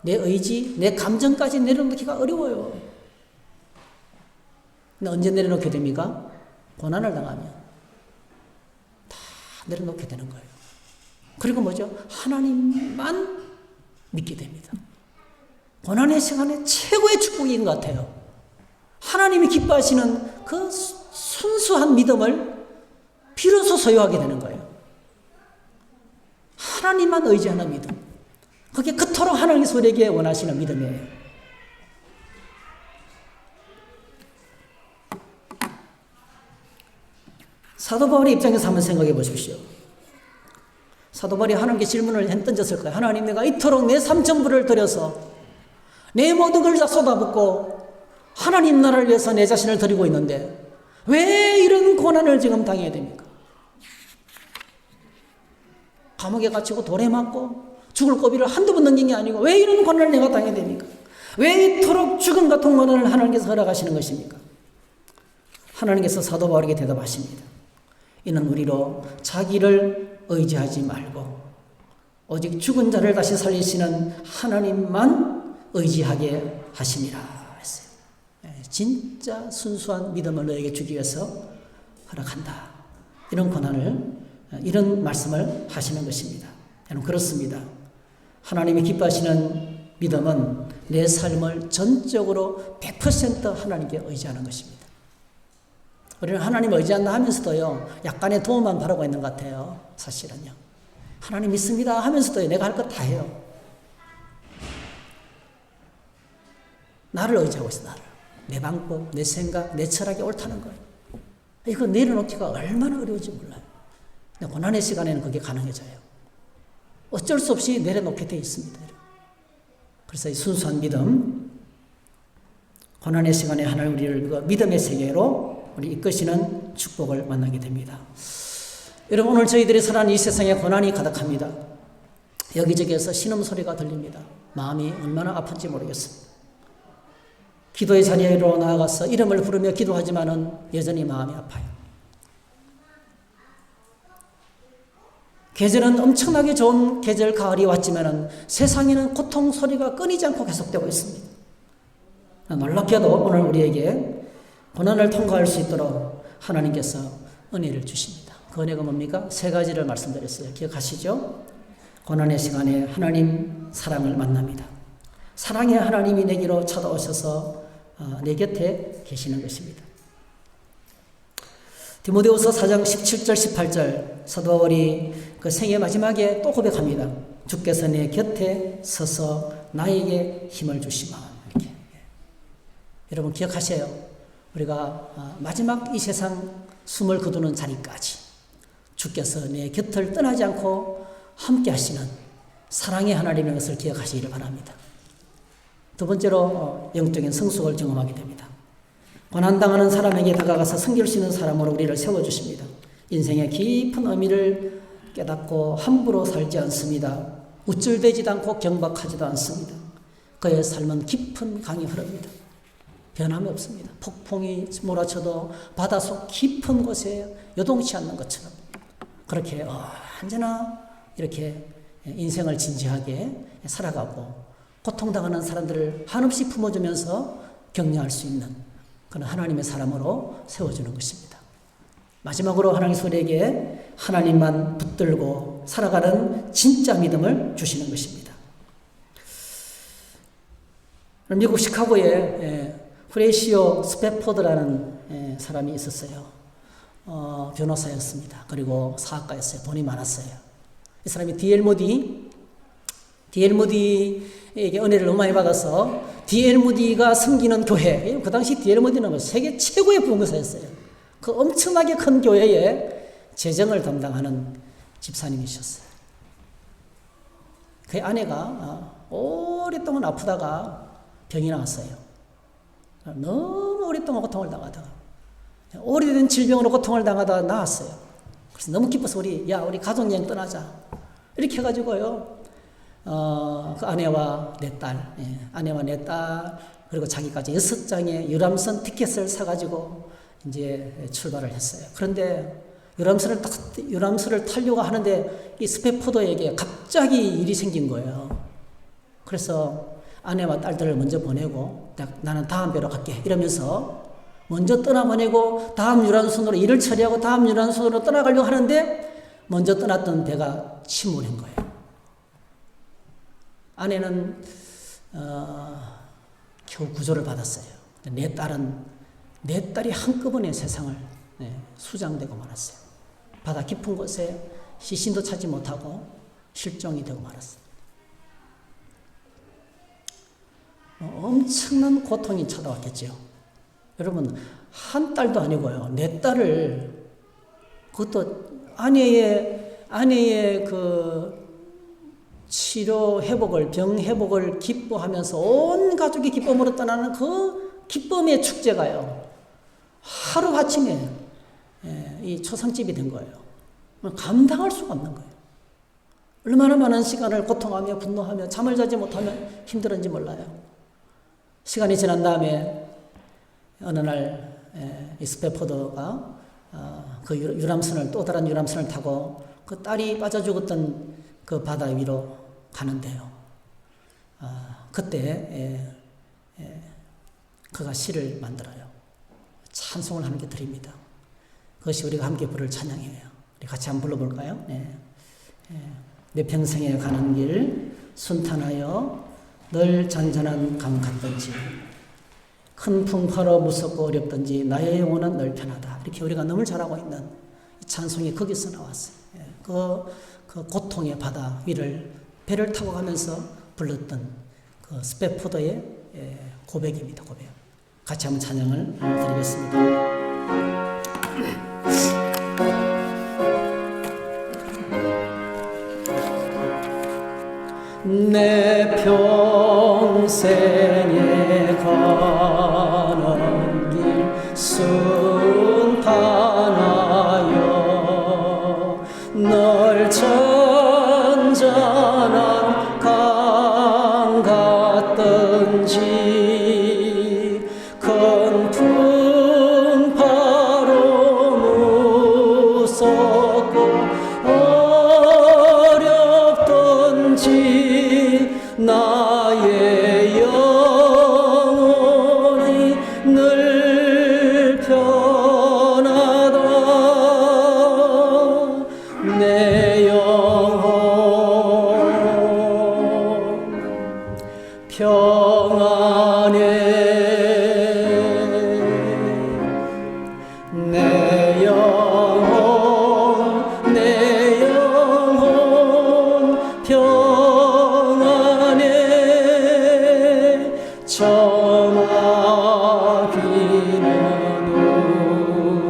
내 의지, 내 감정까지 내려놓기가 어려워요. 근데 언제 내려놓게 됩니까? 고난을 당하면 다 내려놓게 되는 거예요. 그리고 뭐죠? 하나님만 믿게 됩니다. 고난의 시간에 최고의 축복인 것 같아요. 하나님이 기뻐하시는 그 순수한 믿음을 비로소 소유하게 되는 거예요. 하나님만 의지하는 믿음. 그게 그토록 하나님께서 우리에게 원하시는 믿음이에요. 사도 바울의 입장에서 한번 생각해 보십시오. 사도 바울이 하나님께 질문을 던졌을 거예요. 하나님, 내가 이토록 내 삶 전부를 들여서 내 모든 걸 다 쏟아붓고 하나님 나라를 위해서 내 자신을 드리고 있는데 왜 이런 고난을 지금 당해야 됩니까? 감옥에 갇히고 돌에 맞고 죽을 고비를 한두 번 넘긴 게 아니고 왜 이런 고난을 내가 당해야 됩니까? 왜 이토록 죽음 같은 고난을 하나님께서 허락하시는 것입니까? 하나님께서 사도 바울에게 대답하십니다. 이는 우리로 자기를 의지하지 말고 오직 죽은 자를 다시 살리시는 하나님만 의지하게 하심이라 했어요. 진짜 순수한 믿음을 너에게 주기 위해서 허락한다. 이런 고난을, 이런 말씀을 하시는 것입니다. 여러분, 그렇습니다. 하나님이 기뻐하시는 믿음은 내 삶을 전적으로 100% 하나님께 의지하는 것입니다. 우리는 하나님 의지한다 하면서도요, 약간의 도움만 바라고 있는 것 같아요. 사실은요. 하나님 믿습니다 하면서도 내가 할 것 다 해요. 나를 의지하고 있어, 나를. 내 방법, 내 생각, 내 철학이 옳다는 거예요. 이거 내려놓기가 얼마나 어려운지 몰라요. 근데 고난의 시간에는 그게 가능해져요. 어쩔 수 없이 내려놓게 되어 있습니다. 그래서 이 순수한 믿음, 고난의 시간에 하나님 우리를 믿음의 세계로 우리 이끄시는 축복을 만나게 됩니다. 여러분, 오늘 저희들이 살아가는 이 세상에 고난이 가득합니다. 여기저기에서 신음소리가 들립니다. 마음이 얼마나 아픈지 모르겠습니다. 기도의 자리로 나아가서 이름을 부르며 기도하지만은 여전히 마음이 아파요. 계절은 엄청나게 좋은 계절 가을이 왔지만은 세상에는 고통 소리가 끊이지 않고 계속되고 있습니다. 놀랍게도 오늘 우리에게 고난을 통과할 수 있도록 하나님께서 은혜를 주십니다. 그 은혜가 뭡니까? 세 가지를 말씀드렸어요. 기억하시죠? 고난의 시간에 하나님 사랑을 만납니다. 사랑의 하나님이 내게로 찾아오셔서 내 곁에 계시는 것입니다. 디모데후서 4장 17절 18절 사도 바울이 그 생의 마지막에 또 고백합니다. 주께서 내 곁에 서서 나에게 힘을 주시마. 이렇게. 여러분 기억하세요. 우리가 마지막 이 세상 숨을 거두는 자리까지 주께서 내 곁을 떠나지 않고 함께 하시는 사랑의 하나님의 것을 기억하시기를 바랍니다. 두 번째로 영적인 성숙을 경험하게 됩니다. 고난당하는 사람에게 다가가서 섬길 수 있는 사람으로 우리를 세워주십니다. 인생의 깊은 의미를 깨닫고 함부로 살지 않습니다. 우쭐대지도 않고 경박하지도 않습니다. 그의 삶은 깊은 강이 흐릅니다. 변함이 없습니다. 폭풍이 몰아쳐도 바닷속 깊은 곳에 요동치 않는 것처럼 그렇게 언제나 이렇게 인생을 진지하게 살아가고 고통당하는 사람들을 한없이 품어주면서 격려할 수 있는 그런 하나님의 사람으로 세워주는 것입니다. 마지막으로 하나님께서 우리에게 하나님만 붙들고 살아가는 진짜 믿음을 주시는 것입니다. 미국 시카고에 후레시오 스패포드라는 사람이 있었어요. 변호사였습니다. 그리고 사학가였어요. 돈이 많았어요. 이 사람이 D.L. 모디에게 은혜를 너무 많이 받아서 D.L. 모디가 섬기는 교회, 그 당시 D.L. 모디는 세계 최고의 부흥사였어요. 그 엄청나게 큰 교회에 재정을 담당하는 집사님이셨어요. 그 아내가 오랫동안 아프다가 병이 나왔어요. 너무 오랫동안 고통을 당하다가 오래된 질병으로 고통을 당하다가 나았어요. 그래서 너무 기뻐서 우리 가족여행 떠나자 이렇게 해가지고요. 그 아내와 내 딸, 아내와 내 딸, 그리고 자기까지 6장의 유람선 티켓을 사가지고 이제 출발을 했어요. 그런데 유람선을 타려고 하는데 이 스패포더에게 갑자기 일이 생긴 거예요. 그래서 아내와 딸들을 먼저 보내고 나는 다음 배로 갈게 이러면서 먼저 떠나보내고 다음 유람선으로 일을 처리하고 다음 유람선으로 떠나가려고 하는데 먼저 떠났던 배가 침몰한 거예요. 아내는 겨우 구조를 받았어요. 내 딸이 한꺼번에 세상을 수장되고 말았어요. 바다 깊은 곳에 시신도 찾지 못하고 실종이 되고 말았어요. 엄청난 고통이 찾아왔겠죠. 여러분, 한 딸도 아니고요. 내 딸을 그것도 아내의 그 치료 회복을, 병 회복을 기뻐하면서 온 가족이 기쁨으로 떠나는 그 기쁨의 축제가요. 하루아침에 이 초상집이 된 거예요. 감당할 수가 없는 거예요. 얼마나 많은 시간을 고통하며 분노하며 잠을 자지 못하면 힘들었는지 몰라요. 시간이 지난 다음에 어느 날 이 스패포드가 그 유람선을, 또 다른 유람선을 타고 그 딸이 빠져 죽었던 그 바다 위로 가는데요. 그때 그가 시를 만들어요. 찬송을 하는 게 드립니다. 그것이 우리가 함께 부를 찬양이에요. 우리 같이 한번 불러볼까요? 내 평생에 가는 길 순탄하여 늘 잔잔한 강 같던지 큰 풍파로 무섭고 어렵던지 나의 영혼은 늘 편하다. 이렇게 우리가 너무 잘하고 있는 이 찬송이 거기서 나왔어요. 그 고통의 바다 위를 배를 타고 가면서 불렀던 그 스패포드의 고백입니다. 고백. 같이 한번 찬양을 드리겠습니다. 내 평생에 가는 길 순탄하여 널 잔잔한 강 같던지 큰 풍파로 무섭고 어렵던지 나의 영혼이 늘 편하다. 내 영혼 평안해. 내 영혼 평안해. 저마비는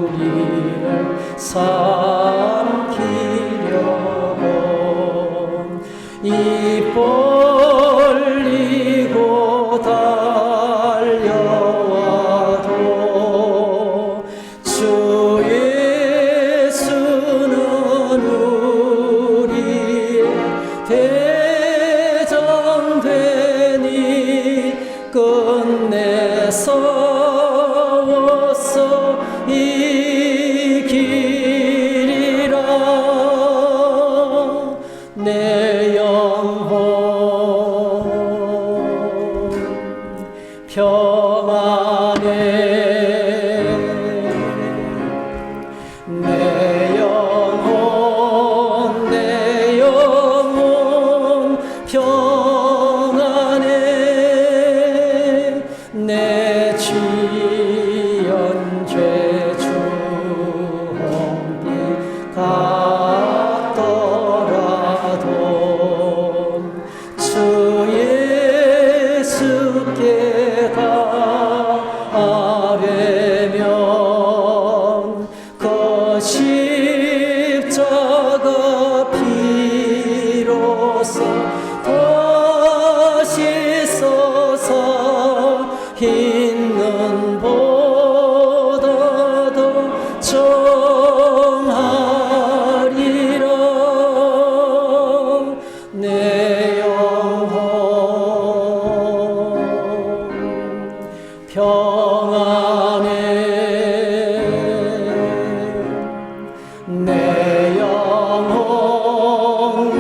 우리를 삼키려고 입 벌리고 달려와도 주 예수는 우리의 대장되니 끝내 싸워서 이기리라. 내 영혼 평안해. 내 영혼 평안해. 내 지연 죄 주홍빛 같더라도 주 예수께 아뢰면 그 십자가 피로써 다시 써서 있는 보다 더 정하리라. 내 영혼 평안해. 내 영혼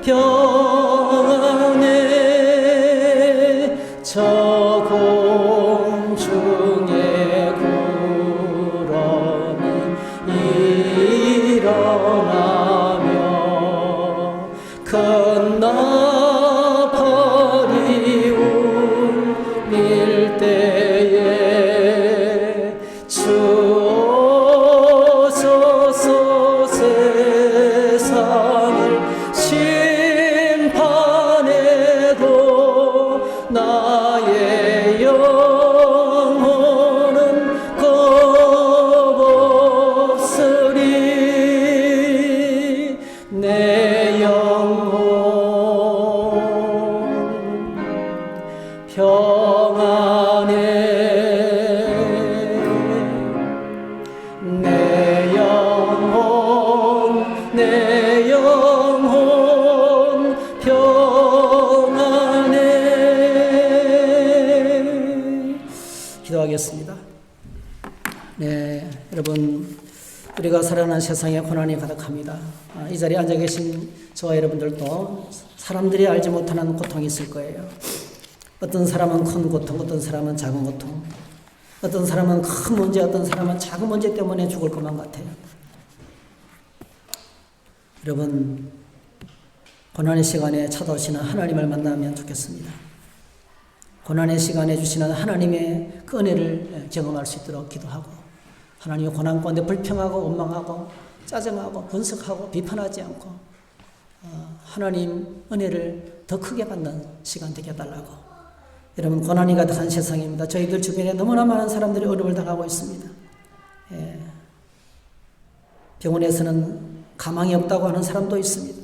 평안해. 저 공중의 구름이 일어나며 큰 나팔이 울릴 때에 주 오소서 세상을 심판해도 나의 영혼은 겁없으리. 내 영혼 기도하겠습니다. 네, 여러분, 우리가 살아가는 세상에 고난이 가득합니다. 이 자리에 앉아 계신 저와 여러분들도 사람들이 알지 못하는 고통이 있을 거예요. 어떤 사람은 큰 고통, 어떤 사람은 작은 고통, 어떤 사람은 큰 문제, 어떤 사람은 작은 문제 때문에 죽을 것만 같아요. 여러분, 고난의 시간에 찾아오시는 하나님을 만나면 좋겠습니다. 고난의 시간에 주시는 하나님의 그 은혜를 경험할 수 있도록 기도하고, 하나님의 고난 가운데 불평하고 원망하고 짜증하고 분석하고 비판하지 않고 하나님 은혜를 더 크게 받는 시간 되게 해달라고. 여러분, 고난이 가득한 세상입니다. 저희들 주변에 너무나 많은 사람들이 어려움을 당하고 있습니다. 병원에서는 가망이 없다고 하는 사람도 있습니다.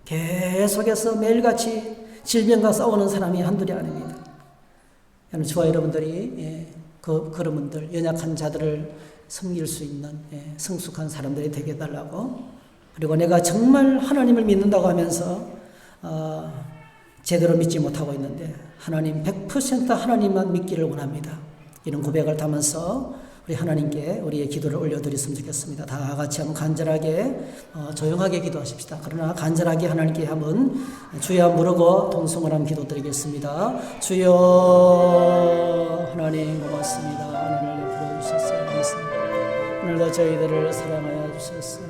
계속해서 매일같이 질병과 싸우는 사람이 한둘이 아닙니다. 저와 여러분들이 그런 분들, 연약한 자들을 섬길 수 있는 성숙한 사람들이 되게 해달라고. 그리고 내가 정말 하나님을 믿는다고 하면서 제대로 믿지 못하고 있는데 하나님 100% 하나님만 믿기를 원합니다. 이런 고백을 담아서 우리 하나님께 우리의 기도를 올려드렸으면 좋겠습니다. 다 같이 한번 간절하게 조용하게 기도하십시다. 그러나 간절하게 하나님께 한번 주여 부르고 통성을 한번 기도드리겠습니다. 주여 하나님 고맙습니다. 하나님을 베풀어 주셨어요. 감사합니다. 오늘도 저희들을 사랑하여 주셨어요.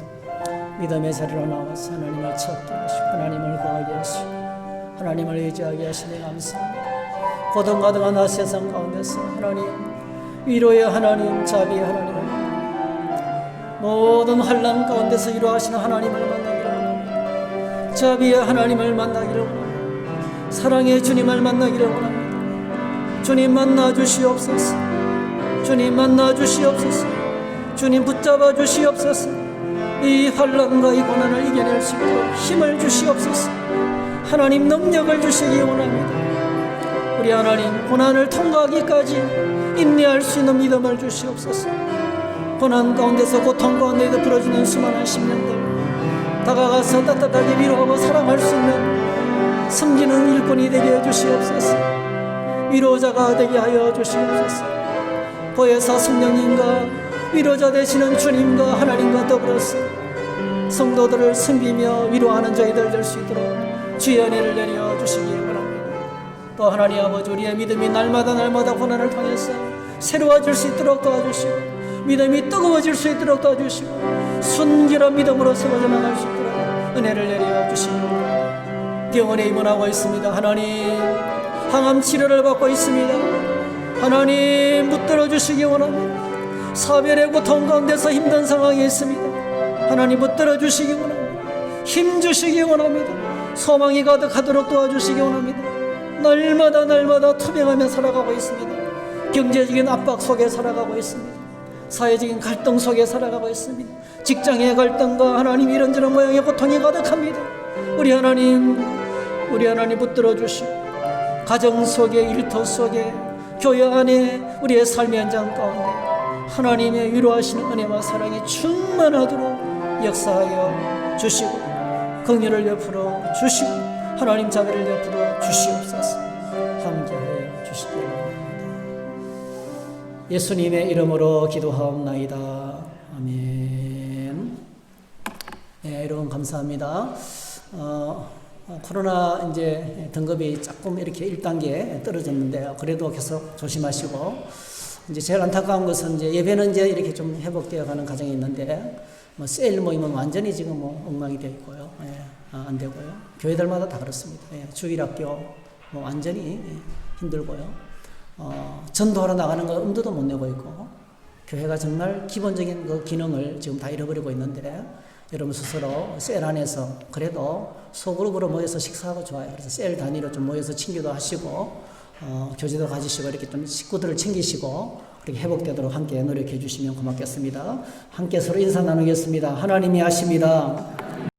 믿음의 자리로 나와서 하나님을 찾게 하시고 하나님을 구하게 하시고 하나님을 의지하게 하시니 감사합니다. 고통가득한 나 세상 가운데서 하나님 위로의 하나님, 자비의 하나님을 모든 환난 가운데서 위로하시는 하나님을 만나기를 원합니다. 자비의 하나님을 만나기를 원합니다. 사랑의 주님을 만나기를 원합니다. 주님 만나 주시옵소서. 주님 만나 주시옵소서. 주님 붙잡아 주시옵소서. 이 환난과 이 고난을 이겨낼 수 있도록 힘을 주시옵소서. 하나님 능력을 주시기 원합니다. 우리 하나님 고난을 통과하기까지 인내할 수 있는 믿음을 주시옵소서. 고난 가운데서 고통 가운데서 부러지는 수많은 심령들 다가가서 따뜻하게 위로하고 사랑할 수 있는 섬기는 일꾼이 되게 해주시옵소서. 위로자가 되게 하여 주시옵소서. 보혜사 성령님과 위로자 되시는 주님과 하나님과 더불어서 성도들을 섬기며 위로하는 저희들 될 수 있도록 주의 은혜를 내려 주시기 원합니다. 또 하나님 아버지, 우리의 믿음이 날마다 고난을 통해서 새로워질 수 있도록 도와주시고 믿음이 뜨거워질 수 있도록 도와주시고 순결한 믿음으로 세워져 나갈 수 있도록 은혜를 내려 주시기 원합니다. 병원에 입원하고 있습니다. 하나님 항암 치료를 받고 있습니다. 하나님 붙들어 주시기 원합니다. 사별의 고통 가운데서 힘든 상황에 있습니다. 하나님 붙들어 주시기 원합니다. 힘 주시기 원합니다. 소망이 가득하도록 도와주시기 원합니다. 날마다 투병하며 살아가고 있습니다. 경제적인 압박 속에 살아가고 있습니다. 사회적인 갈등 속에 살아가고 있습니다. 직장의 갈등과 하나님 이런저런 모양의 고통이 가득합니다. 우리 하나님 붙들어 주시고 가정 속에, 일터 속에, 교회 안에, 우리의 삶의 현장 가운데 하나님의 위로하시는 은혜와 사랑이 충만하도록 역사하여 주시고 긍휼을 베풀어 주시고 하나님 자비를 베풀어 주시옵소서. 함께하여 주시기 바랍니다. 예수님의 이름으로 기도하옵나이다. 아멘. 네, 여러분 감사합니다. 코로나 이제 등급이 조금 이렇게 1단계 떨어졌는데요. 그래도 계속 조심하시고, 이제 제일 안타까운 것은 이제 예배는 이제 이렇게 좀 회복되어 가는 과정이 있는데, 세일 모임은 완전히 지금 엉망이 되어 있고요. 안 되고요. 교회들마다 다 그렇습니다. 주일학교 완전히 힘들고요. 전도하러 나가는 거 엄두도 못 내고 있고, 교회가 정말 기본적인 그 기능을 지금 다 잃어버리고 있는데, 여러분 스스로 셀 안에서 그래도 소그룹으로 모여서 식사하고 좋아요. 그래서 셀 단위로 좀 모여서 친교도 하시고, 교제도 가지시고, 이렇게 좀 식구들을 챙기시고, 그렇게 회복되도록 함께 노력해 주시면 고맙겠습니다. 함께 서로 인사 나누겠습니다. 하나님이 하십니다.